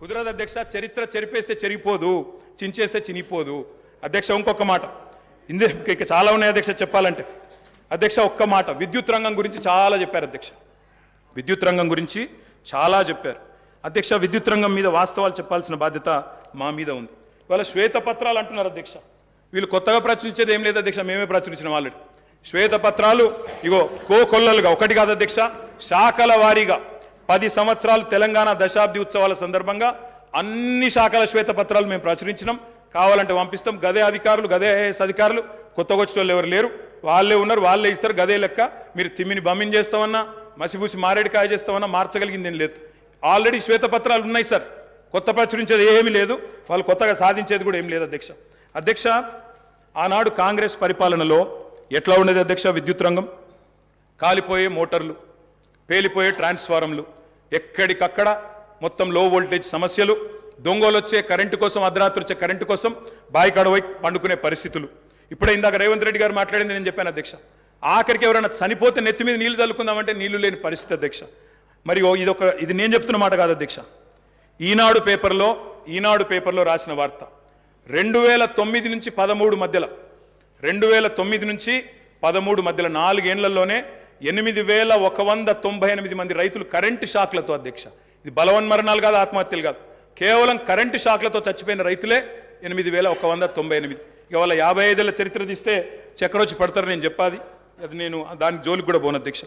కుదరదు అధ్యక్ష. చరిత్ర చెరిపేస్తే చెరిగిపోదు, చించేస్తే చినిపోదు. అధ్యక్ష ఇంకొక మాట, ఇంకా చాలా ఉన్నాయి అధ్యక్ష చెప్పాలంటే. అధ్యక్ష ఒక్క మాట, విద్యుత్ రంగం గురించి చాలా చెప్పారు అధ్యక్ష. విద్యుత్ రంగం గురించి చాలా చెప్పారు అధ్యక్ష. విద్యుత్ రంగం మీద వాస్తవాలు చెప్పాల్సిన బాధ్యత మా మీద ఉంది. ఇవాళ శ్వేతపత్రాలు అంటున్నారు అధ్యక్ష. వీళ్ళు కొత్తగా ప్రచురించేది ఏం లేదు అధ్యక్ష, మేమే ప్రచురించిన వాళ్ళని శ్వేతపత్రాలు. ఇగో కోకొల్లలుగా ఒకటి కాదు అధ్యక్ష, శాఖల వారీగా 10 సంవత్సరాలు తెలంగాణ దశాబ్ది ఉత్సవాల సందర్భంగా అన్ని శాఖల శ్వేతపత్రాలు మేము ప్రచురించినాం. కావాలంటే పంపిస్తాం. గదే అధికారులు, గదే ఐఏఎస్ అధికారులు, కొత్తగా వచ్చిన వాళ్ళు ఎవరు లేరు, వాళ్ళే ఉన్నారు, వాళ్ళే ఇస్తారు. గదే లెక్క. మీరు తిమ్మిని బమ్మిని చేస్తామన్నా, మసిపూసి మారేడుకాయ చేస్తామన్నా మార్చగలిగింది ఏం లేదు. ఆల్రెడీ శ్వేతపత్రాలు ఉన్నాయి సార్. కొత్త ప్రచురించేది ఏమీ లేదు, వాళ్ళు కొత్తగా సాధించేది కూడా ఏం లేదు అధ్యక్ష. అధ్యక్ష ఆనాడు కాంగ్రెస్ పరిపాలనలో ఎట్లా ఉండేది అధ్యక్ష? విద్యుత్ రంగం కాలిపోయే మోటార్లు, పేలిపోయే ట్రాన్స్ఫారంలు, ఎక్కడికక్కడ మొత్తం లో వోల్టేజ్ సమస్యలు, దొంగలు వచ్చే కరెంటు కోసం, అర్ధరాత్రి వచ్చే కరెంటు కోసం బాయికాడపోయి పండుకునే పరిస్థితులు. ఇప్పుడే ఇందాక రేవంత్ రెడ్డి గారు మాట్లాడింది నేను చెప్పాను అధ్యక్ష. ఆఖరికి ఎవరైనా చనిపోతే నెత్తి మీద నీళ్లు చల్లుకుందామంటే నీళ్లు లేని పరిస్థితి అధ్యక్ష. మరి ఇది నేను చెప్తున్న మాట కాదు అధ్యక్ష. ఈనాడు పేపర్లో రాసిన వార్త 2009 నుంచి 13 మధ్యలో 2009 నుంచి 13 మధ్యలో 4 ఏళ్లలోనే 8198 మంది రైతులు కరెంటు షాక్లతో అధ్యక్ష. ఇది బలవన్మరణాలు కాదు, ఆత్మహత్యలు కాదు, కేవలం కరెంటు షాక్లతో చచ్చిపోయిన రైతులే 8198. ఇక వాళ్ళ 55 ఏళ్ల చరిత్ర తీస్తే చక్రొచ్చి పడతారు. నేను చెప్పాది అది, నేను దానికి జోలికి కూడా పోను అధ్యక్ష.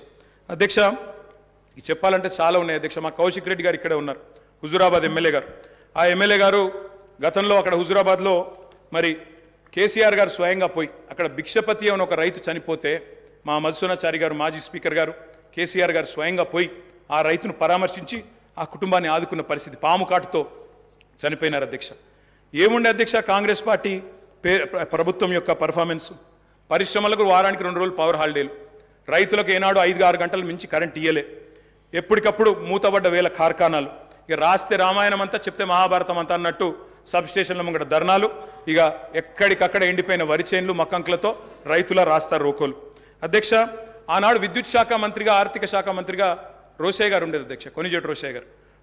అధ్యక్ష ఇది చెప్పాలంటే చాలా ఉన్నాయి అధ్యక్ష. మా కౌశిక్ రెడ్డి గారు ఇక్కడే ఉన్నారు, హుజూరాబాద్ ఎమ్మెల్యే గారు. ఆ ఎమ్మెల్యే గారు గతంలో అక్కడ హుజూరాబాద్లో మరి కేసీఆర్ గారు స్వయంగా పోయి అక్కడ భిక్షపతి అని ఒక రైతు చనిపోతే మా మధుసూనాచారి గారు, మాజీ స్పీకర్ గారు, కేసీఆర్ గారు స్వయంగా పోయి ఆ రైతును పరామర్శించి ఆ కుటుంబాన్ని ఆదుకున్న పరిస్థితి. పాము కాటుతో చనిపోయినారు అధ్యక్ష. ఏముండే అధ్యక్ష కాంగ్రెస్ పార్టీ ప్రభుత్వం యొక్క పర్ఫార్మెన్స్? పరిశ్రమలకు వారానికి 2 రోజులు పవర్ హాలిడేలు, రైతులకు ఏనాడు 5-6 గంటల మించి కరెంట్ ఇయ్యలే, ఎప్పటికప్పుడు మూతబడ్డ వేల కార్ఖానాలు, ఇక రాస్తే రామాయణం అంతా చెప్తే మహాభారతం అంతా అన్నట్టు సబ్ స్టేషన్ల ముంగట ధర్నాలు, ఇక ఎక్కడికక్కడ ఎండిపోయిన వరి చేన్లు మక్కంకులతో రైతుల రాస్తారు రోకోలు. అధ్యక్ష ఆనాడు విద్యుత్ శాఖ మంత్రిగా, ఆర్థిక శాఖ మంత్రిగా రోషయ్య గారు ఉండేది అధ్యక్ష, కొనిజేటి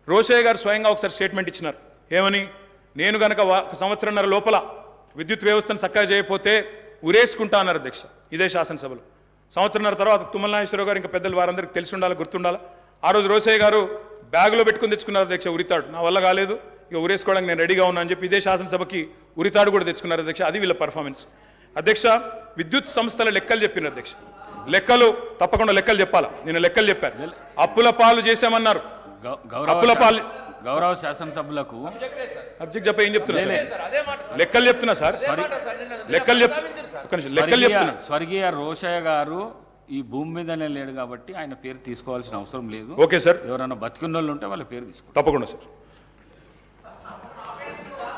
రోషయ్య గారు స్వయంగా ఒకసారి స్టేట్మెంట్ ఇచ్చినారు. ఏమని? నేను గనక 1 సంవత్సరంన్నర లోపల విద్యుత్ వ్యవస్థను చక్కగా చేయకపోతే ఉరేసుకుంటా అన్నారు అధ్యక్ష. ఇదే శాసనసభలో. సంవత్సరంన్నర తర్వాత తుమ్మల నాగేశ్వరరావు గారు ఇంకా పెద్దలు వారందరికీ తెలిసి ఉండాలి, గుర్తుండాలి. ఆ రోజు రోషయ్య గారు బ్యాగులో పెట్టుకుని తెచ్చుకున్నారు అధ్యక్ష ఉరితాడు. నా వల్ల కాలేదు, ఇక ఉరేసుకోవడానికి నేను రెడీగా ఉన్నా అని చెప్పి ఇదే శాసనసభకి ఉరితాడు కూడా తెచ్చుకున్నారు అధ్యక్ష. అది వీళ్ళ పర్ఫార్మెన్స్ అధ్యక్ష. విద్యుత్ సంస్థల లెక్కలు చెప్పినారు అధ్యక్ష. లెక్కలు తప్పకుండా లెక్కలు చెప్పాలా. నేను లెక్కలు చెప్పాను. అప్పుల పాలు చేశామన్నారు. అప్పుల పాలు గౌరవ శాసనసభ్యులకు సబ్జెక్ట్ చెప్ప ఏం చెప్తున్నా? లెక్కలు చెప్తున్నా సార్, లెక్కలు చెప్తున్నా. స్వర్గీయ రోషయ్య గారు ఈ భూమి మీదనే లేడు కాబట్టి ఆయన పేరు తీసుకోవాల్సిన అవసరం లేదు. Okay sir. ఎవరైనా బతికున్న వాళ్ళు ఉంటే వాళ్ళ పేరు తీసుకో. తప్పకుండా సార్.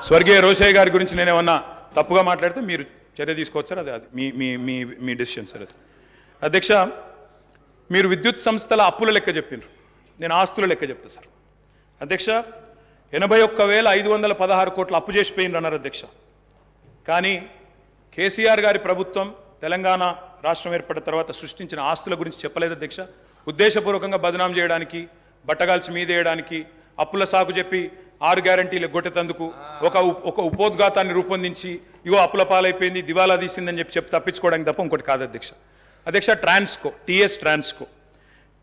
స్వర్గీయ రోషయ్య గారి గురించి నేనేమన్నా తప్పుగా మాట్లాడితే మీరు చర్య తీసుకోవచ్చు సార్. అది మీ మీ మీ మీ డెసిషన్ సార్ అది. అధ్యక్ష మీరు విద్యుత్ సంస్థల అప్పుల లెక్క చెప్పినారు, నేను ఆస్తుల లెక్క చెప్తా సార్. అధ్యక్ష 81,516 కోట్ల అప్పు చేసిపోయినారు అన్నారు అధ్యక్ష. కానీ కేసీఆర్ గారి ప్రభుత్వం తెలంగాణ రాష్ట్రం ఏర్పడిన తర్వాత సృష్టించిన ఆస్తుల గురించి చెప్పలేదు అధ్యక్ష. ఉద్దేశపూర్వకంగా బదనాం చేయడానికి, బట్టగాల్చి మీదేయడానికి, అప్పుల సాకు చెప్పి 6 గ్యారంటీలు గొట్టెతందుకు ఒక ఉపోద్ఘాతాన్ని రూపొందించి ఇగో అప్పుల పాలైపోయింది, దివాలా తీసిందని చెప్పి తప్పించుకోవడానికి తప్ప ఇంకోటి కాదు అధ్యక్ష. అధ్యక్ష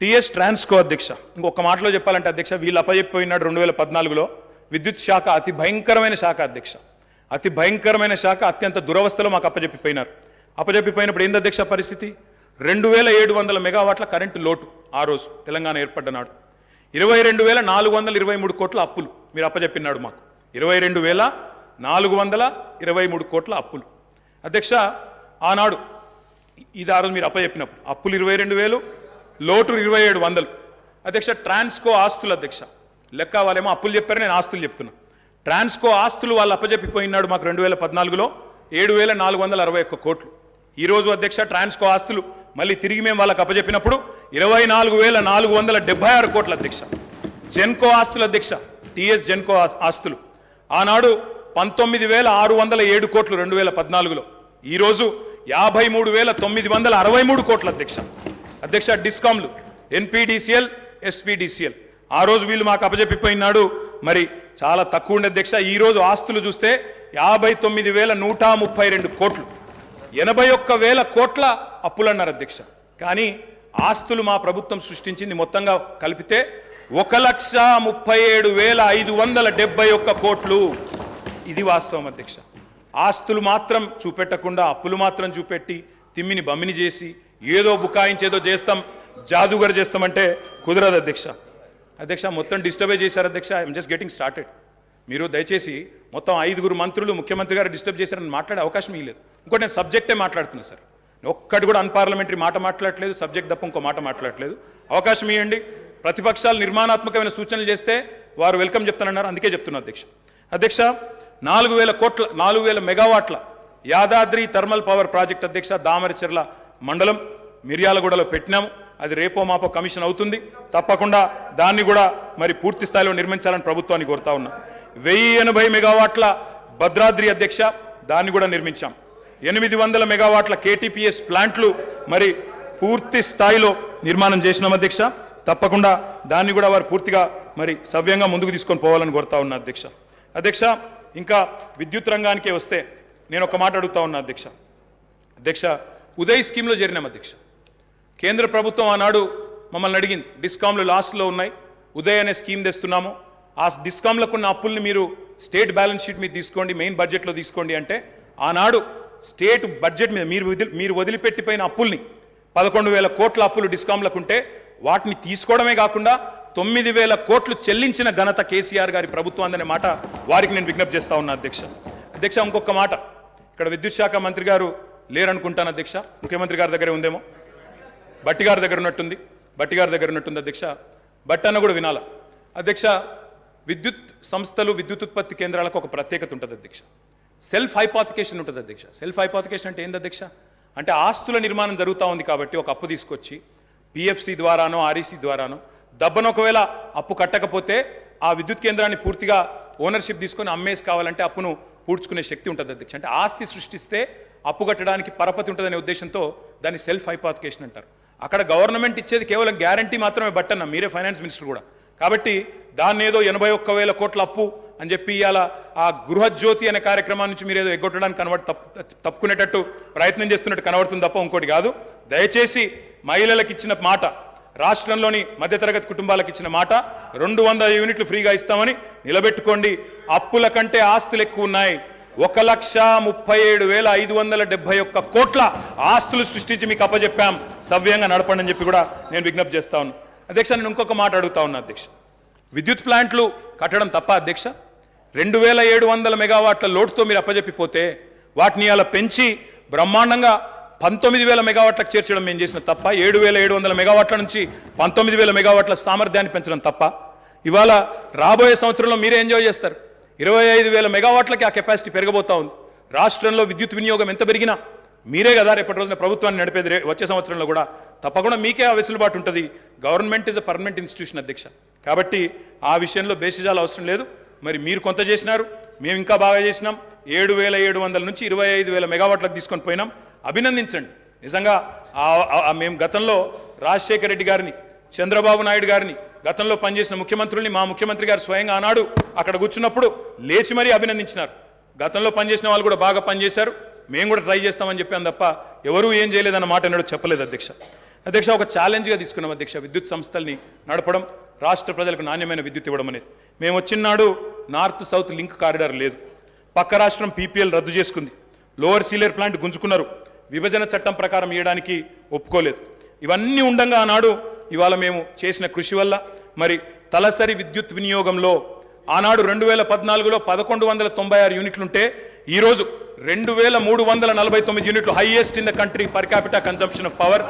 టీఎస్ ట్రాన్స్కో అధ్యక్ష, ఇంకొక మాటలో చెప్పాలంటే అధ్యక్ష, వీళ్ళు అప్పచెప్పిపోయినాడు 2014లో. విద్యుత్ శాఖ అతి భయంకరమైన శాఖ అధ్యక్ష, అతి భయంకరమైన శాఖ. అత్యంత దురవస్థలో మాకు అప్పచెప్పిపోయినారు. అప్పచెప్పిపోయినప్పుడు ఏంది అధ్యక్ష పరిస్థితి? 2700 మెగావాట్ల కరెంటు లోటు ఆ రోజు తెలంగాణ ఏర్పడ్డ నాడు. 22,423 కోట్ల అప్పులు మీరు అప్పచెప్పినాడు మాకు. 22,423 కోట్ల అప్పులు అధ్యక్ష ఆనాడు. ఇది ఆ రోజు మీరు అప్పచెప్పినప్పుడు అప్పులు 22,000, లోటు 2,700 అధ్యక్ష. ట్రాన్స్కో ఆస్తులు అధ్యక్ష లెక్క, వాళ్ళేమో అప్పులు చెప్పారు, నేను ఆస్తులు చెప్తున్నా. ట్రాన్స్కో ఆస్తులు వాళ్ళు అప్పచెప్పిపోయినాడు మాకు 2014లో 7,461 కోట్లు. ఈరోజు అధ్యక్ష ట్రాన్స్కో ఆస్తులు మళ్ళీ తిరిగి మేము వాళ్ళకి అప్పచెప్పినప్పుడు 24,476 కోట్ల అధ్యక్ష. జెన్కో ఆస్తులు అధ్యక్ష, టీఎస్ జెన్కో ఆస్తులు ఆనాడు 19,607 కోట్లు 2014లో, ఈరోజు 53,963 కోట్ల అధ్యక్ష. అధ్యక్ష డిస్కామ్లు, ఎన్పీడీసీఎల్, ఎస్పీడీసీఎల్ ఆ రోజు వీళ్ళు మాకు అప్పచెప్పిపోయినాడు మరి చాలా తక్కువ ఉండే అధ్యక్ష. ఈరోజు ఆస్తులు చూస్తే 59,132 కోట్లు, 81,000 కోట్ల అప్పులు అన్నారు అధ్యక్ష. కానీ ఆస్తులు మా ప్రభుత్వం సృష్టించింది మొత్తంగా కలిపితే 1,37,571 కోట్లు. ఇది వాస్తవం అధ్యక్ష. ఆస్తులు మాత్రం చూపెట్టకుండా అప్పులు మాత్రం చూపెట్టి తిమ్మిని బమ్మిని చేసి ఏదో బుకాయించి ఏదో చేస్తాం, జాదుగర్ చేస్తామంటే కుదరదు అధ్యక్ష. అధ్యక్ష మొత్తం డిస్టర్బే చేశారు అధ్యక్ష. I'm just getting started. మీరు దయచేసి మొత్తం 5 మంత్రులు ముఖ్యమంత్రి గారు డిస్టర్బ్ చేశారని మాట్లాడే అవకాశం ఇవ్వలేదు. ఇంకోటి నేను సబ్జెక్టే మాట్లాడుతున్నా సార్, ఒక్కటి కూడా అన్పార్లమెంటరీ మాట మాట్లాడట్లేదు, సబ్జెక్ట్ తప్ప ఇంకో మాట మాట్లాడట్లేదు. అవకాశం ఇవ్వండి. ప్రతిపక్షాలు నిర్మాణాత్మకమైన సూచనలు చేస్తే వారు వెల్కమ్ చెప్తానన్నారు, అందుకే చెప్తున్నా అధ్యక్ష. అధ్యక్ష 4,000 మెగావాట్ల యాదాద్రి థర్మల్ పవర్ ప్రాజెక్ట్ అధ్యక్ష దామరచెర్ల మండలం మిర్యాలగూడలో పెట్టినాము. అది రేపో మాపో కమిషన్ అవుతుంది. తప్పకుండా దాన్ని కూడా మరి పూర్తి స్థాయిలో నిర్మించాలని ప్రభుత్వాన్ని కోరుతా ఉన్నా. 1,080 మెగావాట్ల భద్రాద్రి అధ్యక్ష, దాన్ని కూడా నిర్మించాం. 800 మెగావాట్ల KTPS ప్లాంట్లు మరి పూర్తి స్థాయిలో నిర్మాణం చేసినాం అధ్యక్ష. తప్పకుండా దాన్ని కూడా వారు పూర్తిగా మరి సవ్యంగా ముందుకు తీసుకొని పోవాలని కోరుతా ఉన్నా అధ్యక్ష. అధ్యక్ష ఇంకా విద్యుత్ రంగానికే వస్తే నేను ఒక మాట అడుగుతా ఉన్నా అధ్యక్ష. అధ్యక్ష ఉదయ్ స్కీమ్లో చేరినాం అధ్యక్ష. కేంద్ర ప్రభుత్వం ఆనాడు మమ్మల్ని అడిగింది, డిస్కామ్లు లాస్ట్లో ఉన్నాయి, ఉదయ్ అనే స్కీమ్ తెస్తున్నాము, ఆ డిస్కామ్లకు ఉన్న అప్పుల్ని మీరు స్టేట్ బ్యాలెన్స్ షీట్ మీద తీసుకోండి, మెయిన్ బడ్జెట్లో తీసుకోండి అంటే ఆనాడు స్టేట్ బడ్జెట్ మీద మీరు వదిలిపెట్టిపోయిన అప్పుల్ని 11,000 కోట్ల అప్పులు డిస్కామ్లకు ఉంటే వాటిని తీసుకోవడమే కాకుండా 9,000 కోట్లు చెల్లించిన ఘనత కేసీఆర్ గారి ప్రభుత్వం అనే మాట వారికి నేను విజ్ఞప్తి చేస్తా ఉన్నా అధ్యక్ష. అధ్యక్ష ఇంకొక మాట, ఇక్కడ విద్యుత్ శాఖ మంత్రి గారు లేరనుకుంటాను అధ్యక్ష, ముఖ్యమంత్రి గారి దగ్గరే ఉందేమో, బట్టి గారి దగ్గర ఉన్నట్టుంది అధ్యక్ష. బట్టి అన్న కూడా వినాలా అధ్యక్ష. విద్యుత్ సంస్థలు విద్యుత్ ఉత్పత్తి కేంద్రాలకు ఒక ప్రత్యేకత ఉంటుంది అధ్యక్ష. సెల్ఫ్ హైపాతికేషన్ ఉంటుంది అధ్యక్ష. సెల్ఫ్ హైపాతికేషన్ అంటే ఏంది అధ్యక్ష? అంటే ఆస్తుల నిర్మాణం జరుగుతూ ఉంది కాబట్టి ఒక అప్పు తీసుకొచ్చి PFC ద్వారానో REC ద్వారానో దబ్బను ఒకవేళ అప్పు కట్టకపోతే ఆ విద్యుత్ కేంద్రాన్ని పూర్తిగా ఓనర్షిప్ తీసుకొని అమ్మేసి కావాలంటే అప్పును పూడ్చుకునే శక్తి ఉంటుంది అధ్యక్ష. అంటే ఆస్తి సృష్టిస్తే అప్పు కట్టడానికి పరపతి ఉంటుందనే ఉద్దేశంతో దాన్ని సెల్ఫ్ హైపాతికేషన్ అంటారు. అక్కడ గవర్నమెంట్ ఇచ్చేది కేవలం గ్యారంటీ మాత్రమే బట్టన్న, మీరే ఫైనాన్స్ మినిస్టర్ కూడా. కాబట్టి దాన్ని ఏదో 81,000 కోట్ల అప్పు అని చెప్పి ఇవాళ ఆ గృహజ్యోతి అనే కార్యక్రమాన్ని నుంచి మీరు ఏదో ఎగ్గొట్టడానికి తప్పుకునేటట్టు ప్రయత్నం చేస్తున్నట్టు కనబడుతుంది తప్ప ఇంకోటి కాదు. దయచేసి మహిళలకు ఇచ్చిన మాట, రాష్ట్రంలోని మధ్యతరగతి కుటుంబాలకు ఇచ్చిన మాట 200 యూనిట్లు ఫ్రీగా ఇస్తామని నిలబెట్టుకోండి. అప్పుల కంటే ఆస్తులు ఎక్కువ ఉన్నాయి. 1,37,571 కోట్ల ఆస్తులు సృష్టించి మీకు అప్పచెప్పాం, సవ్యంగా నడపండి అని చెప్పి కూడా నేను విజ్ఞప్తి చేస్తా ఉన్నా అధ్యక్ష. నేను ఇంకొక మాట అడుగుతా ఉన్నా అధ్యక్ష. విద్యుత్ ప్లాంట్లు కట్టడం తప్ప అధ్యక్ష? 2,700 మెగావాట్ల లోటుతో మీరు అప్పచెప్పిపోతే వాటిని అలా పెంచి బ్రహ్మాండంగా 19,000 మెగావాట్లకు చేర్చడం మేము చేసిన తప్ప? 7,700 మెగావాట్ల నుంచి 19,000 మెగావాట్ల సామర్థ్యాన్ని పెంచడం తప్ప? ఇవాళ రాబోయే సంవత్సరంలో మీరే ఎంజాయ్ చేస్తారు. 25,000 మెగావాట్లకి ఆ కెపాసిటీ పెరగబోతా ఉంది. రాష్ట్రంలో విద్యుత్ వినియోగం ఎంత పెరిగినా మీరే కదా రేపటి రోజున ప్రభుత్వాన్ని నడిపేది. వచ్చే సంవత్సరంలో కూడా తప్పకుండా మీకే ఆ వెసులుబాటు ఉంటుంది. Government is a permanent institution అధ్యక్ష. కాబట్టి ఆ విషయంలో బేసిజాలు అవసరం లేదు. మరి మీరు కొంత చేసినారు, మేము ఇంకా బాగా చేసినాం. 7,700 నుంచి 25,000 మెగావాట్లకు తీసుకొని పోయినాం. అభినందించండి. నిజంగా మేము గతంలో రాజశేఖర రెడ్డి గారిని, చంద్రబాబు నాయుడు గారిని, గతంలో పనిచేసిన ముఖ్యమంత్రుల్ని మా ముఖ్యమంత్రి గారు స్వయంగా ఆనాడు అక్కడ కూర్చున్నప్పుడు లేచి మరీ అభినందించినారు. గతంలో పనిచేసిన వాళ్ళు కూడా బాగా పనిచేశారు, మేము కూడా ట్రై చేస్తామని చెప్పాను తప్ప ఎవరూ ఏం చేయలేదన్న మాట ఎన్నడూ చెప్పలేదు అధ్యక్ష. అధ్యక్ష ఒక ఛాలెంజ్గా తీసుకున్నాం అధ్యక్ష, విద్యుత్ సంస్థల్ని నడపడం, రాష్ట్ర ప్రజలకు నాణ్యమైన విద్యుత్ ఇవ్వడం అనేది. మేము వచ్చినాడు నార్త్ సౌత్ లింక్ కారిడార్ లేదు, పక్క రాష్ట్రం PPL రద్దు చేసుకుంది, లోవర్ సీలేర్ ప్లాంట్ గుంజుకున్నారు, విభజన చట్టం ప్రకారం ఇవ్వడానికి ఒప్పుకోలేదు. ఇవన్నీ ఉండంగా ఆనాడు ఇవాళ మేము చేసిన కృషి వల్ల మరి తలసరి విద్యుత్ వినియోగంలో ఆనాడు 2014లో 1,196 యూనిట్లుంటే ఈరోజు 2,349 యూనిట్లు, highest in the country per capita consumption of power,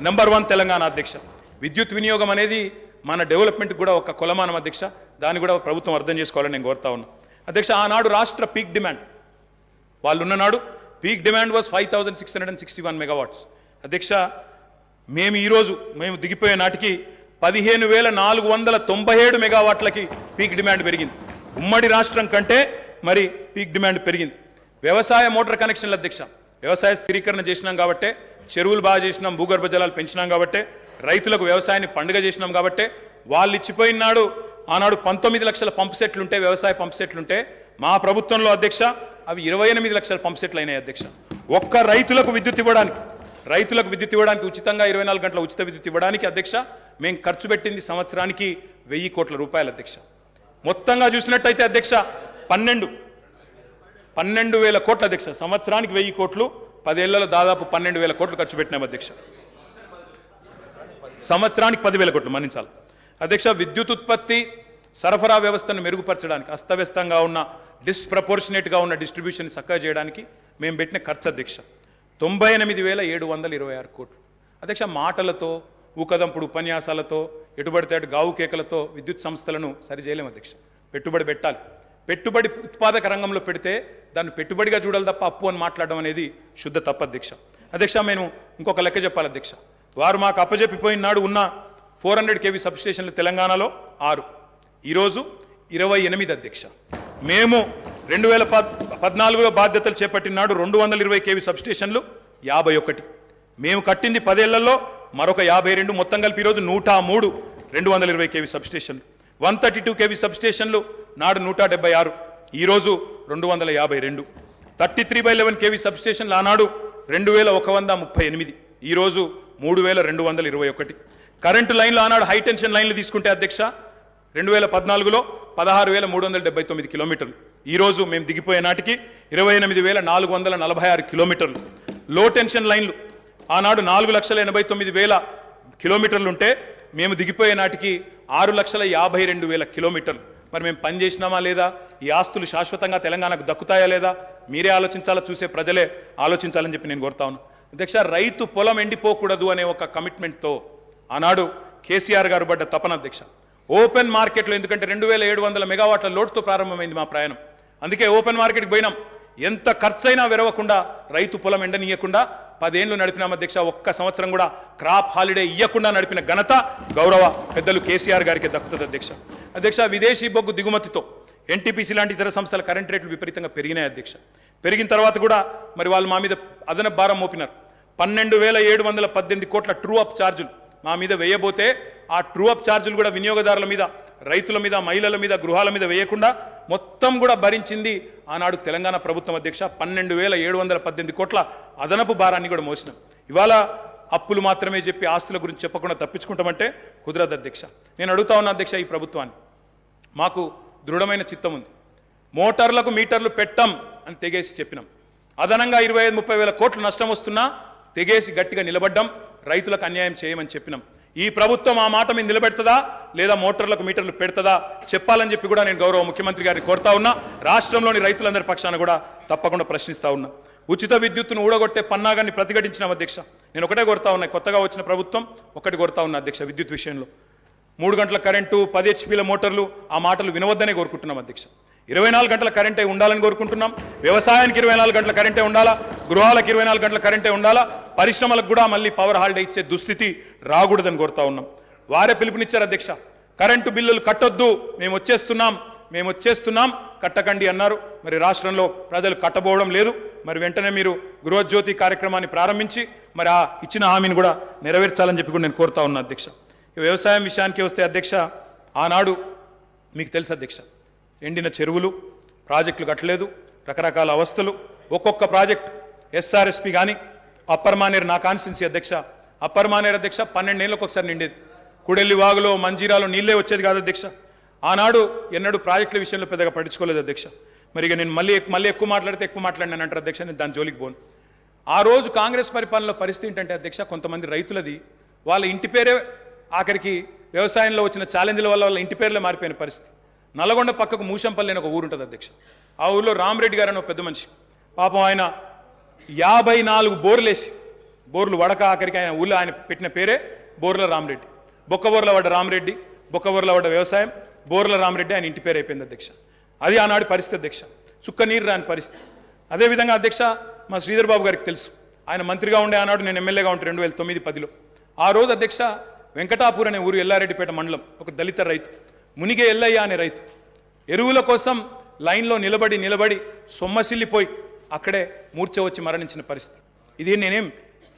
number 1 Telangana అధ్యక్ష. విద్యుత్ వినియోగం అనేది మన డెవలప్మెంట్ కూడా ఒక కొలమానం అధ్యక్ష. దాన్ని కూడా ప్రభుత్వం అర్థం చేసుకోవాలని నేను కోరుతా ఉన్నా అధ్యక్ష. ఆనాడు రాష్ట్ర పీక్ డిమాండ్ వాళ్ళు ఉన్ననాడు పీక్ డిమాండ్ వాజ్ 5,661 మెగావాట్స్ అధ్యక్ష. మేము దిగిపోయే నాటికి 15,497 మెగావాట్లకి పీక్ డిమాండ్ పెరిగింది. ఉమ్మడి రాష్ట్రం కంటే మరి పీక్ డిమాండ్ పెరిగింది. వ్యవసాయ మోటార్ కనెక్షన్ల అధ్యక్ష, వ్యవసాయ స్థిరీకరణ చేసినాం కాబట్టే, చెరువులు బాగా చేసినాం, భూగర్భ జలాలు పెంచినాం కాబట్టే, రైతులకు వ్యవసాయాన్ని పండుగ చేసినాం కాబట్టే, వాళ్ళు ఇచ్చిపోయినాడు ఆనాడు 19 లక్షల పంప్ సెట్లుంటే వ్యవసాయ పంప్ సెట్లుంటే మా ప్రభుత్వంలో అధ్యక్ష అవి 28 లక్షల పంప్ సెట్లు అయినాయి అధ్యక్ష. ఒక్క రైతులకు విద్యుత్ ఇవ్వడానికి ఉచితంగా 24 గంటల ఉచిత విద్యుత్ ఇవ్వడానికి అధ్యక్ష మేము ఖర్చు పెట్టింది సంవత్సరానికి 1000 కోట్ల రూపాయలు అధ్యక్ష. మొత్తంగా చూసినట్టయితే అధ్యక్ష 12,000 కోట్ల అధ్యక్ష. సంవత్సరానికి 1000 కోట్లు, 10 ఏళ్లలో దాదాపు 12,000 కోట్లు ఖర్చు పెట్టినాం అధ్యక్ష. సంవత్సరానికి 10,000 కోట్లు మన్నించాలి అధ్యక్ష. విద్యుత్ ఉత్పత్తి సరఫరా వ్యవస్థను మెరుగుపరచడానికి, అస్తవ్యస్తంగా ఉన్న డిస్ప్రపోర్షనేట్గా ఉన్న డిస్ట్రిబ్యూషన్ చక్కగా చేయడానికి మేము పెట్టిన ఖర్చు అధ్యక్ష 98,726 కోట్లు అధ్యక్ష. మాటలతో, ఊకదంపుడు ఉపన్యాసాలతో, ఎటుబడితే అటు గావు కేకలతో విద్యుత్ సంస్థలను సరి చేయలేము అధ్యక్ష. పెట్టుబడి పెట్టాలి. పెట్టుబడి ఉత్పాదక రంగంలో పెడితే దాన్ని పెట్టుబడిగా చూడాలి తప్ప అప్పు అని మాట్లాడడం అనేది శుద్ధ తప్పు అధ్యక్ష. మేము ఇంకొక లెక్క చెప్పాలి అధ్యక్ష. వారు మాకు అప్పజెప్పిపోయిన నాడు ఉన్న 400 kV సబ్స్టేషన్లు తెలంగాణలో 6, ఈరోజు 28 అధ్యక్ష. మేము 2014లో బాధ్యతలు చేపట్టిన నాడు 220 kV సబ్స్టేషన్లు 51, మేము కట్టింది 10 ఏళ్లలో మరొక 52, మొత్తం కలిపి ఈరోజు 103 220 kV సబ్స్టేషన్లు. 132 kV సబ్స్టేషన్లు నాడు 176, ఈరోజు 252. 33/11 kV సబ్స్టేషన్లు ఆనాడు 2138, ఈరోజు 3221. కరెంటు లైన్లు ఆనాడు హై టెన్షన్ లైన్లు తీసుకుంటే అధ్యక్ష 2014లో 16,379 కిలోమీటర్లు, ఈరోజు మేము దిగిపోయే నాటికి 28,446 కిలోమీటర్లు. లో టెన్షన్ లైన్లు ఆనాడు 4,89,000 కిలోమీటర్లు ఉంటే మేము దిగిపోయే నాటికి 6,52,000 కిలోమీటర్లు. మరి మేము పని చేసినామా లేదా? ఈ ఆస్తులు శాశ్వతంగా తెలంగాణకు దక్కుతాయా లేదా? మీరే ఆలోచించాలా, చూసే ప్రజలే ఆలోచించాలని చెప్పి నేను కోరుతా ఉన్నాను అధ్యక్ష. రైతు పొలం ఎండిపోకూడదు అనే ఒక కమిట్మెంట్తో ఆనాడు కేసీఆర్ గారు పడ్డ తపన అధ్యక్ష. ఓపెన్ మార్కెట్లో, ఎందుకంటే 2,700 మెగావాట్ల లోడ్తో ప్రారంభమైంది మా ప్రయాణం, అందుకే ఓపెన్ మార్కెట్కి పోయినాం. ఎంత ఖర్చైనా వెరవకుండా రైతు పొలం ఎండనీయకుండా 10 ఏళ్ళు నడిపినాం అధ్యక్ష. ఒక్క సంవత్సరం కూడా క్రాప్ హాలిడే ఇవ్వకుండా నడిపిన ఘనత గౌరవ పెద్దలు కేసీఆర్ గారికి దక్కుతుంది అధ్యక్ష. విదేశీ బొగ్గు దిగుమతితో ఎన్టీపీసీ లాంటి ఇతర సంస్థల కరెంట్ రేట్లు విపరీతంగా పెరిగినాయి అధ్యక్ష. పెరిగిన తర్వాత కూడా మరి వాళ్ళు మా మీద అదనపు భారం మోపినారు. 12,718 కోట్ల ట్రూ అప్ ఛార్జీలు మా మీద వేయబోతే ఆ ట్రూ అప్ ఛార్జీలు కూడా వినియోగదారుల మీద, రైతుల మీద, మహిళల మీద, గృహాల మీద వేయకుండా మొత్తం కూడా భరించింది ఆనాడు తెలంగాణ ప్రభుత్వం అధ్యక్ష. 12,718 కోట్ల అదనపు భారాన్ని కూడా మోసినాం. ఇవాళ అప్పులు మాత్రమే చెప్పి ఆస్తుల గురించి చెప్పకుండా తప్పించుకుంటామంటే కుదరదు అధ్యక్ష. నేను అడుగుతా ఉన్నా అధ్యక్ష, ఈ ప్రభుత్వాన్ని మాకు దృఢమైన చిత్తం ఉంది. మోటార్లకు మీటర్లు పెట్టం అని తెగేసి చెప్పినాం. అదనంగా 25-30 కోట్లు నష్టం వస్తున్నా తెగేసి గట్టిగా నిలబడ్డం. రైతులకు అన్యాయం చేయమని చెప్పినాం. ఈ ప్రభుత్వం ఆ మాట మీద నిలబెడుతుందా లేదా మోటార్లకు మీటర్లు పెడుతుందా చెప్పాలని చెప్పి కూడా నేను గౌరవ ముఖ్యమంత్రి గారిని కోరుతా ఉన్నా. రాష్ట్రంలోని రైతులందరి పక్షాన కూడా తప్పకుండా ప్రశ్నిస్తా ఉన్నా. ఉచిత విద్యుత్తును ఊడగొట్టే పన్నాగాన్ని ప్రతిఘటించిన అధ్యక్ష. నేను ఒకటే కోరుతా ఉన్నా, కొత్తగా వచ్చిన ప్రభుత్వం ఒకటి కోరుతా ఉన్నా అధ్యక్ష, విద్యుత్ విషయంలో 3 గంటల కరెంటు, 10 HP మోటార్లు, ఆ మాటలు వినవద్దనే కోరుకుంటున్నాం అధ్యక్ష. 24 గంటల కరెంటే ఉండాలని కోరుకుంటున్నాం. వ్యవసాయానికి 24 గంటల కరెంటే ఉండాలా, గృహాలకు 24 గంటల కరెంటే ఉండాలా, పరిశ్రమలకు కూడా మళ్ళీ పవర్ హాలిడే ఇచ్చే దుస్థితి రాకూడదని కోరుతా ఉన్నాం. వారే పిలుపునిచ్చారు అధ్యక్ష. కరెంటు బిల్లులు కట్టొద్దు, మేము వచ్చేస్తున్నాం కట్టకండి అన్నారు. మరి రాష్ట్రంలో ప్రజలు కట్టబోవడం లేదు. మరి వెంటనే మీరు గృహజ్యోతి కార్యక్రమాన్ని ప్రారంభించి మరి ఆ ఇచ్చిన హామీని కూడా నెరవేర్చాలని చెప్పి కూడా నేను కోరుతా ఉన్నా అధ్యక్ష. వ్యవసాయం విషయానికి వస్తే అధ్యక్ష, ఆనాడు మీకు తెలుసు అధ్యక్ష, ఎండిన చెరువులు, ప్రాజెక్టులు కట్టలేదు, రకరకాల అవస్థలు. ఒక్కొక్క ప్రాజెక్టు SRSP కానీ అప్పర్ మానేరు, నా కాన్స్టిట్యున్సీ అధ్యక్ష, అప్పర్ మానేరు అధ్యక్ష 12 ఏళ్ళకు ఒకసారి నిండేది. కుడెల్లి వాగులో, మంజీరాలో నీళ్ళే వచ్చేది కాదు అధ్యక్ష. ఆనాడు ఎన్నడూ ప్రాజెక్టుల విషయంలో పెద్దగా పట్టించుకోలేదు అధ్యక్ష. మరి ఇక నేను మళ్ళీ ఎక్కువ మాట్లాడినాను అంటారు అధ్యక్ష. నేను దాని జోలికి పోను. ఆ రోజు కాంగ్రెస్ పరిపాలనలో పరిస్థితి ఏంటంటే అధ్యక్ష, కొంతమంది రైతులది వాళ్ళ ఇంటి పేరే ఆఖరికి వ్యవసాయంలో వచ్చిన ఛాలెంజ్ల వల్ల వాళ్ళ ఇంటి పేర్లే మారిపోయిన పరిస్థితి. నల్గొండ పక్కకు మూషంపల్లి అని ఒక ఊరు ఉంటుంది అధ్యక్ష. ఆ ఊరిలో రామరెడ్డి గారు అని ఒక పెద్ద మనిషి, పాపం ఆయన 54 బోర్లు వడక ఆఖరికి ఆయన ఊళ్ళో ఆయన పెట్టిన పేరే బోర్ల రామరెడ్డి. బొక్కబోర్ల పడ్డ రామరెడ్డి, బొక్కబోర్ల పడ్డ వ్యవసాయం, బోర్ల రామరెడ్డి ఆయన ఇంటి పేరు అయిపోయింది అధ్యక్ష. అది ఆనాడు పరిస్థితి అధ్యక్ష, చుక్క నీరు రాని పరిస్థితి. అదేవిధంగా అధ్యక్ష, మా శ్రీధర్ బాబు గారికి తెలుసు, ఆయన మంత్రిగా ఉండే ఆనాడు, నేను ఎమ్మెల్యేగా ఉంటే 2009-10లో. ఆ రోజు అధ్యక్ష వెంకటాపూర్ అనే ఊరు, ఎల్లారెడ్డిపేట మండలం, ఒక దళిత రైతు మునిగే ఎల్లయ్య అనే రైతు ఎరువుల కోసం లైన్లో నిలబడి సొమ్మసిల్లిపోయి అక్కడే మూర్ఛ వచ్చి మరణించిన పరిస్థితి. ఇది నేనేం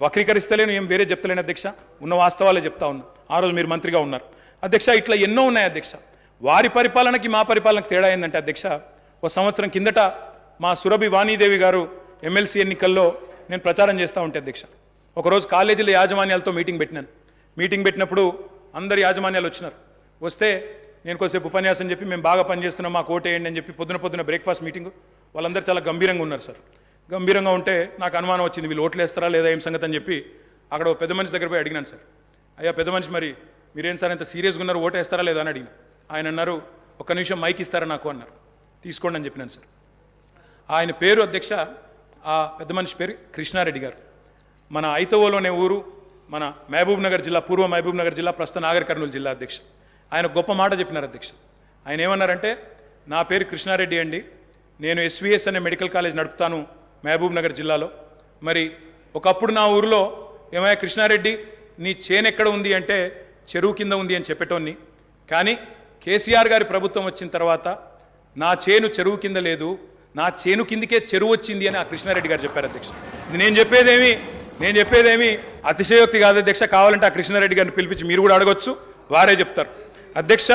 వక్రీకరిస్తలేను, ఏం వేరే చెప్తలేను అధ్యక్ష, ఉన్న వాస్తవాలే చెప్తా ఉన్నా. ఆ రోజు మీరు మంత్రిగా ఉన్నారు అధ్యక్ష. ఇట్లా ఎన్నో ఉన్నాయి అధ్యక్ష. వారి పరిపాలనకి మా పరిపాలనకి తేడా ఏంటంటే అధ్యక్ష, ఒక సంవత్సరం కిందట మా సురభి వాణీదేవి గారు ఎమ్మెల్సీ ఎన్నికల్లో నేను ప్రచారం చేస్తూ ఉంటే అధ్యక్ష, ఒకరోజు కాలేజీల యాజమాన్యాలతో మీటింగ్ పెట్టినాను. మీటింగ్ పెట్టినప్పుడు అందరు యాజమాన్యాలు వచ్చినారు. వస్తే నేను కొద్దిసేపు ఉపన్యాసం చెప్పి మేము బాగా పనిచేస్తున్నాం, మాకు ఓటేయండి అని చెప్పి పొద్దున బ్రేక్ఫాస్ట్ మీటింగ్, వాళ్ళందరూ చాలా గంభీరంగా ఉన్నారు సార్. గంభీరంగా ఉంటే నాకు అనుమానం వచ్చింది, వీళ్ళు ఓట్లు వేస్తారా లేదా ఏం సంగతి అని చెప్పి అక్కడ పెద్ద మనిషి దగ్గర పోయి అడిగినాను సార్. అయ్యా పెద్ద మనిషి, మరి మీరేం సార్ ఇంత సీరియస్గా ఉన్నారు, ఓటు వేస్తారా లేదా అని అడిగిన. ఆయన అన్నారు, ఒక్క నిమిషం మైక్ ఇస్తారా నాకు అన్నారు. తీసుకోండి అని చెప్పినాను సార్. ఆయన పేరు అధ్యక్ష, ఆ పెద్ద మనిషి పేరు కృష్ణారెడ్డి గారు. మన ఐతవోలోనే ఊరు, మన మహబూబ్ నగర్ జిల్లా, పూర్వ మహబూబ్ నగర్ జిల్లా, ప్రస్తుత నాగర్ కర్నూలు జిల్లా అధ్యక్ష. ఆయన గొప్ప మాట చెప్పినారు అధ్యక్ష. ఆయన ఏమన్నారంటే, నా పేరు కృష్ణారెడ్డి అండి, నేను ఎస్విఎస్ అనే మెడికల్ కాలేజ్ నడుపుతాను మహబూబ్ నగర్ జిల్లాలో. మరి ఒకప్పుడు నా ఊరిలో ఏమయ్యా కృష్ణారెడ్డి, నీ చేను ఎక్కడ ఉంది అంటే చెరువు కింద ఉంది అని చెప్పేటోన్ని, కానీ కేసీఆర్ గారి ప్రభుత్వం వచ్చిన తర్వాత నా చేను చెరువు కింద లేదు, నా చేను కిందికే చెరువు వచ్చింది అని ఆ కృష్ణారెడ్డి గారు చెప్పారు అధ్యక్ష. ఇది నేను చెప్పేదేమి అతిశయోక్తి కాదు అధ్యక్ష. కావాలంటే ఆ కృష్ణారెడ్డి గారిని పిలిపించి మీరు కూడా అడగొచ్చు, వారే చెప్తారు అధ్యక్ష.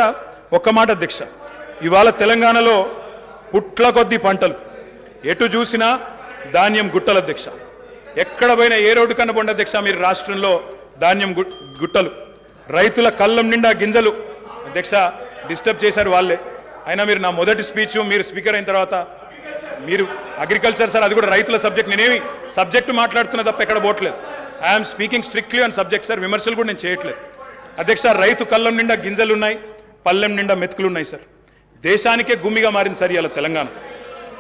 ఒక్క మాట అధ్యక్ష, ఇవాళ తెలంగాణలో పుట్ల కొద్ది పంటలు, ఎటు చూసినా ధాన్యం గుట్టలు అధ్యక్ష. ఎక్కడ పోయినా ఏ రోడ్డు కన్నా పోండి అధ్యక్ష, మీరు రాష్ట్రంలో ధాన్యం గుట్టలు, రైతుల కళ్ళం నిండా గింజలు అధ్యక్ష. డిస్టర్బ్ చేశారు వాళ్ళే. అయినా మీరు నా మొదటి స్పీచ్, మీరు స్పీకర్ అయిన తర్వాత మీరు అగ్రికల్చర్ సార్, అది కూడా రైతుల సబ్జెక్ట్, నేనేమి సబ్జెక్టు మాట్లాడుతున్నా తప్ప ఎక్కడ పోవట్లేదు. I'm speaking strictly on subject sir, విమర్శలు కూడా నేను చేయట్లేదు అధ్యక్ష. రైతు కళ్ళం నిండా గింజలు ఉన్నాయి, పల్లెం నిండా మెతుకులు ఉన్నాయి సార్. దేశానికే గుమ్మిగా మారింది సార్ ఇవాళ తెలంగాణ.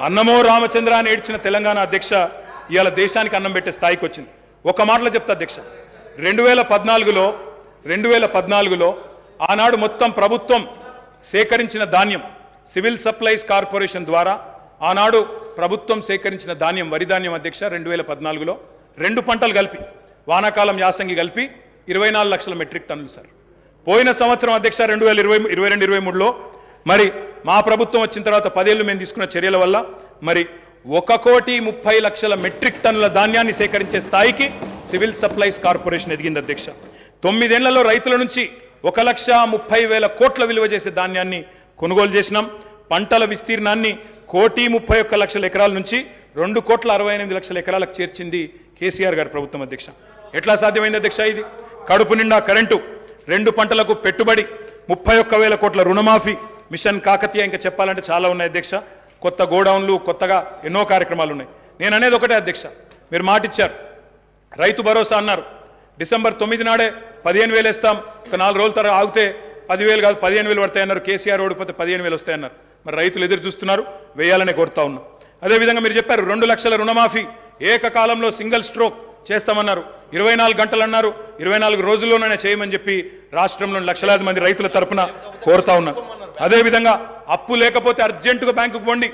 అన్నమో రామచంద్ర అని ఏడ్చిన తెలంగాణ అధ్యక్ష ఇవాళ దేశానికి అన్నం పెట్టే స్థాయికి వచ్చింది. ఒక మాటలో చెప్తా అధ్యక్ష, 2014లో ఆనాడు మొత్తం ప్రభుత్వం సేకరించిన ధాన్యం, సివిల్ సప్లైస్ కార్పొరేషన్ ద్వారా ఆనాడు ప్రభుత్వం సేకరించిన ధాన్యం, వరి ధాన్యం అధ్యక్ష 2014లో 2 పంటలు కలిపి, వానాకాలం యాసంగి కలిపి 24 లక్షల మెట్రిక్ టన్నులు సార్. పోయిన సంవత్సరం అధ్యక్ష 2022-23లో మరి మా ప్రభుత్వం వచ్చిన తర్వాత 10 ఏళ్ళు మేము తీసుకున్న చర్యల వల్ల మరి 1,30,00,000 మెట్రిక్ టన్నుల ధాన్యాన్ని సేకరించే స్థాయికి సివిల్ సప్లైస్ కార్పొరేషన్ ఎదిగింది అధ్యక్ష. 9 ఏళ్లలో రైతుల నుంచి 1,30,000 కోట్ల విలువ చేసే ధాన్యాన్ని కొనుగోలు చేసినాం. పంటల విస్తీర్ణాన్ని 1,31,00,000 ఎకరాల నుంచి 2,68,00,000 ఎకరాలకు చేర్చింది కేసీఆర్ గారి ప్రభుత్వం అధ్యక్ష. ఎట్లా సాధ్యమైంది అధ్యక్ష ఇది? కడుపు నిండా కరెంటు, 2 పంటలకు పెట్టుబడి, 31,000 కోట్ల రుణమాఫీ, మిషన్ కాకతీయ, ఇంకా చెప్పాలంటే చాలా ఉన్నాయి అధ్యక్ష. కొత్త గోడౌన్లు, కొత్తగా ఎన్నో కార్యక్రమాలు ఉన్నాయి. నేను అనేది ఒకటే అధ్యక్ష, మీరు మాటిచ్చారు, రైతు భరోసా అన్నారు. డిసెంబర్ 9 నాడే 15,000 వేస్తాం, ఒక 4 రోజుల తర్వాత ఆగితే 10,000 కాదు 15,000 పడతాయన్నారు. కేసీఆర్ ఓడిపోతే 15,000 వస్తాయన్నారు. మరి రైతులు ఎదురు చూస్తున్నారు, వేయాలనే కోరుతా ఉన్నాం. అదేవిధంగా మీరు చెప్పారు 2 లక్షల రుణమాఫీ ఏకకాలంలో సింగిల్ స్ట్రోక్ చేస్తామన్నారు. 24 గంటలు అన్నారు, 24 రోజుల్లోనే చేయమని చెప్పి రాష్ట్రంలోని లక్షలాది మంది రైతుల తరపున కోరుతా ఉన్నారు. అదేవిధంగా అప్పు లేకపోతే అర్జెంటుగా బ్యాంకుకు పోండి,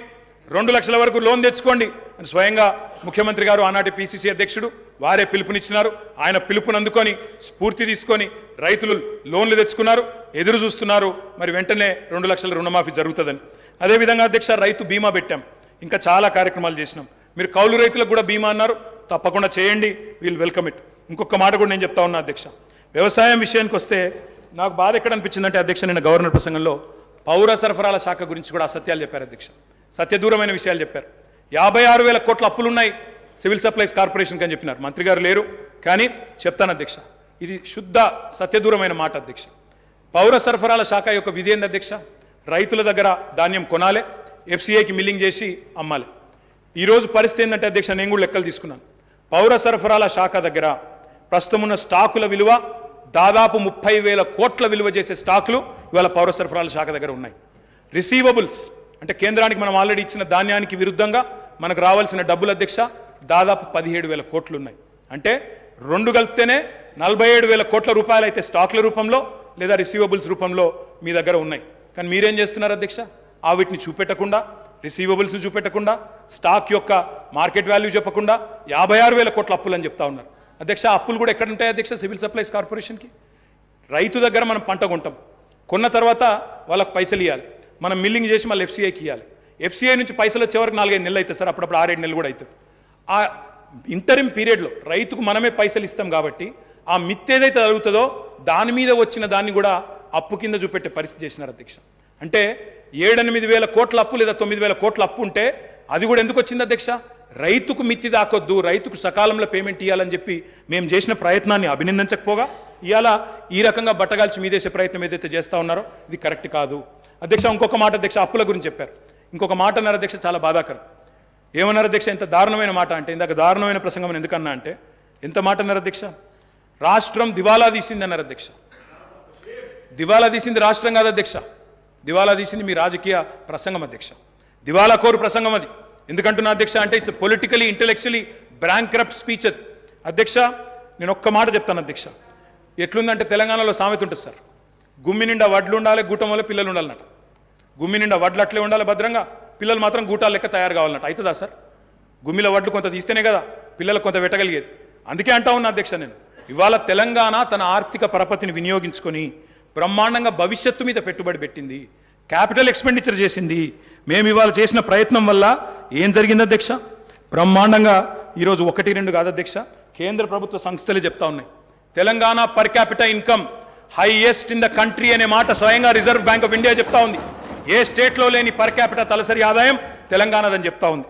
2 లక్షల వరకు లోన్ తెచ్చుకోండి అని స్వయంగా ముఖ్యమంత్రి గారు, ఆనాటి పిసిసి అధ్యక్షుడు వారే పిలుపునిచ్చినారు. ఆయన పిలుపుని అందుకొని స్ఫూర్తి తీసుకొని రైతులు లోన్లు తెచ్చుకున్నారు, ఎదురు చూస్తున్నారు. మరి వెంటనే 2 లక్షల రుణమాఫీ జరుగుతుందని. అదేవిధంగా అధ్యక్ష రైతు బీమా పెట్టాం, ఇంకా చాలా కార్యక్రమాలు చేసినాం. మీరు కౌలు రైతులకు కూడా బీమా అన్నారు, తప్పకుండా చేయండి, వీల్ వెల్కమ్ ఇట్. ఇంకొక మాట కూడా నేను చెప్తా ఉన్నా అధ్యక్ష, వ్యవసాయం విషయానికి వస్తే నాకు బాధ ఎక్కడ అనిపించిందంటే అధ్యక్ష, నిన్న గవర్నర్ ప్రసంగంలో పౌర సరఫరాల శాఖ గురించి కూడా అసత్యాలు చెప్పారు అధ్యక్ష, సత్యదూరమైన విషయాలు చెప్పారు. 56,000 కోట్ల అప్పులున్నాయి సివిల్ సప్లైస్ కార్పొరేషన్కి అని చెప్పినారు. మంత్రి గారు లేరు కానీ చెప్తాను అధ్యక్ష, ఇది శుద్ధ సత్యదూరమైన మాట అధ్యక్ష. పౌర సరఫరాల శాఖ యొక్క విధి ఏంది అధ్యక్ష? రైతుల దగ్గర ధాన్యం కొనాలి, ఎఫ్సిఐకి మిల్లింగ్ చేసి అమ్మాలి. ఈరోజు పరిస్థితి ఏంటంటే అధ్యక్ష, నేను కూడా లెక్కలు తీసుకున్నాను. పౌర సరఫరాల శాఖ దగ్గర ప్రస్తుతం ఉన్న స్టాకుల విలువ దాదాపు 30,000 కోట్ల విలువ చేసే స్టాకులు ఇవాళ పౌర సరఫరాల శాఖ దగ్గర ఉన్నాయి. రిసీవబుల్స్ అంటే కేంద్రానికి మనం ఆల్రెడీ ఇచ్చిన ధాన్యానికి విరుద్ధంగా మనకు రావాల్సిన డబ్బులు అధ్యక్ష దాదాపు 17,000 కోట్లు ఉన్నాయి. అంటే 2 కలిపితేనే 47,000 కోట్ల రూపాయలు అయితే స్టాక్ల రూపంలో లేదా రిసీవబుల్స్ రూపంలో మీ దగ్గర ఉన్నాయి. కానీ మీరేం చేస్తున్నారు అధ్యక్ష? ఆ వీటిని చూపెట్టకుండా, రిసీవబుల్స్ని చూపెట్టకుండా, స్టాక్ యొక్క మార్కెట్ వాల్యూ చెప్పకుండా 56,000 కోట్ల అప్పులు అని చెప్తా ఉన్నారు అధ్యక్ష. అప్పులు కూడా ఎక్కడ ఉంటాయి అధ్యక్ష? సివిల్ సప్లైస్ కార్పొరేషన్కి. రైతు దగ్గర మనం పంట కొంటాం, కొన్న తర్వాత వాళ్ళకి పైసలు ఇవ్వాలి, మనం మిల్లింగ్ చేసి మళ్ళీ ఎఫ్సిఐకి ఇవ్వాలి. ఎఫ్సిఐ నుంచి పైసలు వచ్చే వరకు 4-5 నెలలు అవుతుంది సార్, అప్పుడప్పుడు 6-7 నెలలు కూడా అవుతుంది. ఆ ఇంటరిమ్ పీరియడ్లో రైతుకు మనమే పైసలు ఇస్తాం కాబట్టి ఆ మిత్ ఏదైతే జరుగుతుందో దాని మీద వచ్చిన దాన్ని కూడా అప్పు కింద చూపెట్టే పరిస్థితి చేసినారు అధ్యక్ష. అంటే 7-8 వేల కోట్ల అప్పు లేదా 9 వేల కోట్ల అప్పు ఉంటే అది కూడా ఎందుకు వచ్చింది అధ్యక్ష? రైతుకు మిత్తి దాకొద్దు, రైతుకు సకాలంలో పేమెంట్ ఇవ్వాలని చెప్పి మేము చేసిన ప్రయత్నాన్ని అభినందించకపోగా ఇవాళ ఈ రకంగా బట్టగాల్చి మీదేసే ప్రయత్నం ఏదైతే చేస్తూ ఉన్నారో ఇది కరెక్ట్ కాదు అధ్యక్ష. ఇంకొక మాట అధ్యక్ష, అప్పుల గురించి చెప్పారు. ఇంకొక మాట అన్నారు అధ్యక్ష, చాలా బాధాకరం. ఏమన్నారు అధ్యక్ష? ఎంత దారుణమైన మాట అంటే, ఇందాక దారుణమైన ప్రసంగం అని ఎందుకన్నా అంటే ఎంత మాట అన్నారు అధ్యక్ష? రాష్ట్రం దివాలా తీసింది అన్నారు అధ్యక్ష. దివాలా తీసింది రాష్ట్రం కాదు అధ్యక్ష, దివాలా తీసింది మీ రాజకీయ ప్రసంగం అధ్యక్ష. దివాలా కోరు ప్రసంగం అది. ఎందుకంటున్నా అధ్యక్ష అంటే ఇట్స్ పొలిటికలీ ఇంటెలెక్చువలీ బ్రాంక్రప్ట్ స్పీచ్ అది అధ్యక్ష. నేను ఒక్క మాట చెప్తాను అధ్యక్ష. ఎట్లుందంటే తెలంగాణలో సామెత ఉంటుంది సార్, గుమ్మి నిండా వడ్లు ఉండాలి, గూటం వల్ల పిల్లలు ఉండాలన్నట. గుమ్మి నిండా వడ్లు అట్లే ఉండాలి భద్రంగా, పిల్లలు మాత్రం గూటాల లెక్క తయారు కావాలన్నట్టు. అవుతుందా సార్? గుమ్మిలో వడ్లు కొంత తీస్తేనే కదా పిల్లలకు కొంత పెట్టగలిగేది. అందుకే అంటా ఉన్నా అధ్యక్ష నేను, ఇవాళ తెలంగాణ తన ఆర్థిక పరపతిని వినియోగించుకొని బ్రహ్మాండంగా భవిష్యత్తు మీద పెట్టుబడి పెట్టింది, క్యాపిటల్ ఎక్స్పెండిచర్ చేసింది. మేము ఇవాళ చేసిన ప్రయత్నం వల్ల ఏం జరిగింది అధ్యక్ష? బ్రహ్మాండంగా ఈరోజు 1-2 కాదు అధ్యక్ష, కేంద్ర ప్రభుత్వ సంస్థలే చెప్తా ఉన్నాయి Telangana per capital income highest in the country అనే మాట స్వయంగా రిజర్వ్ బ్యాంక్ ఆఫ్ ఇండియా చెప్తా ఉంది. ఏ స్టేట్లో లేని పర్ క్యాపిటల్ తలసరి ఆదాయం తెలంగాణదని చెప్తా ఉంది.